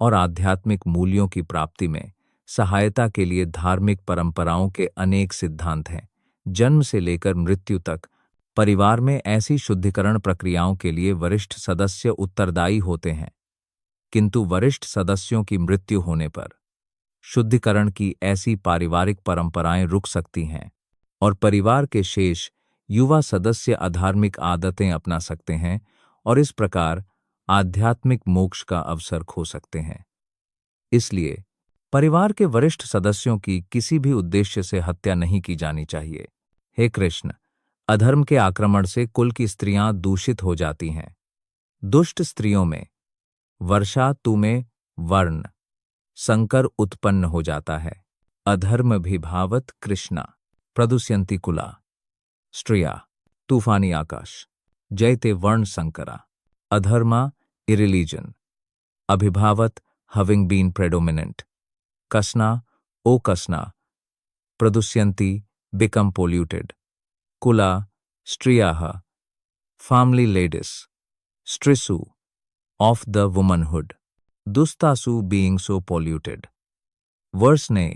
और आध्यात्मिक मूल्यों की प्राप्ति में सहायता के लिए धार्मिक परंपराओं के अनेक सिद्धांत हैं। जन्म से लेकर मृत्यु तक परिवार में ऐसी शुद्धिकरण प्रक्रियाओं के लिए वरिष्ठ सदस्य उत्तरदायी होते हैं, किंतु वरिष्ठ सदस्यों की मृत्यु होने पर शुद्धिकरण की ऐसी पारिवारिक परंपराएं रुक सकती हैं और परिवार के शेष युवा सदस्य अधार्मिक आदतें अपना सकते हैं और इस प्रकार आध्यात्मिक मोक्ष का अवसर खो सकते हैं। इसलिए परिवार के वरिष्ठ सदस्यों की किसी भी उद्देश्य से हत्या नहीं की जानी चाहिए। हे कृष्ण, अधर्म के आक्रमण से कुल की स्त्रियां दूषित हो जाती हैं। दुष्ट स्त्रियों में वर्षा तु में वर्ण संकर उत्पन्न हो जाता है। अधर्म विभावत कृष्णा प्रदुष्यंति कुला स्त्रिया तूफानी आकाश जयते वर्ण संकरा अधर्मा इरिलीजन अभिभावत having been predominant kasna o kasna pradushyanti become polluted kula striyaha family ladies strisu of the womanhood dustasu being so polluted verse ne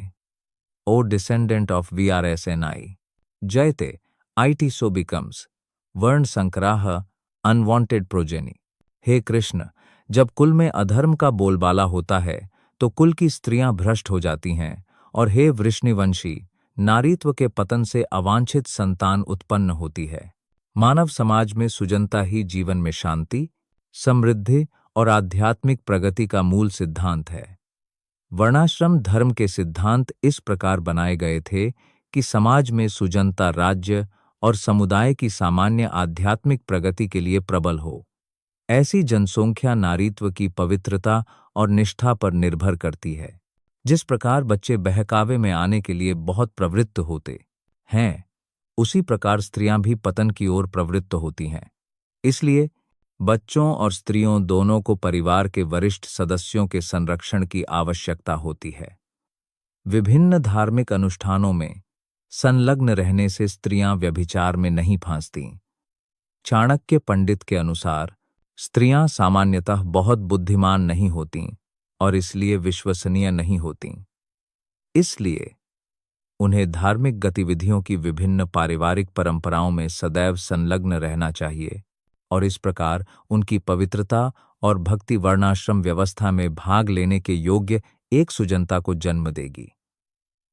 o descendant of VRSNI jayate it so becomes वर्ण संकराह unwanted progeny. हे कृष्ण, जब कुल में अधर्म का बोलबाला होता है तो कुल की स्त्रियां भ्रष्ट हो जाती हैं और हे वृष्णिवंशी, नारीत्व के पतन से अवांछित संतान उत्पन्न होती है। मानव समाज में सुजनता ही जीवन में शांति, समृद्धि और आध्यात्मिक प्रगति का मूल सिद्धांत है। वर्णाश्रम धर्म के सिद्धांत इस प्रकार बनाए गए थे कि समाज में सुजनता राज्य और समुदाय की सामान्य आध्यात्मिक प्रगति के लिए प्रबल हो। ऐसी जनसंख्या नारीत्व की पवित्रता और निष्ठा पर निर्भर करती है। जिस प्रकार बच्चे बहकावे में आने के लिए बहुत प्रवृत्त होते हैं, उसी प्रकार स्त्रियां भी पतन की ओर प्रवृत्त होती हैं। इसलिए बच्चों और स्त्रियों दोनों को परिवार के वरिष्ठ सदस्यों के संरक्षण की आवश्यकता होती है। विभिन्न धार्मिक अनुष्ठानों में संलग्न रहने से स्त्रियां व्यभिचार में नहीं फांसती। चाणक्य पंडित के अनुसार स्त्रियां सामान्यतः बहुत बुद्धिमान नहीं होतीं और इसलिए विश्वसनीय नहीं होतीं। इसलिए उन्हें धार्मिक गतिविधियों की विभिन्न पारिवारिक परंपराओं में सदैव संलग्न रहना चाहिए और इस प्रकार उनकी पवित्रता और भक्ति वर्णाश्रम व्यवस्था में भाग लेने के योग्य एक सुजनता को जन्म देगी।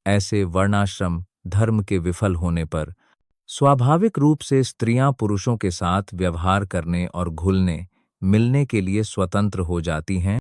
ऐसे वर्णाश्रम धर्म के विफल होने पर स्वाभाविक रूप से स्त्रियां पुरुषों के साथ व्यवहार करने और घुलने मिलने के लिए स्वतंत्र हो जाती हैं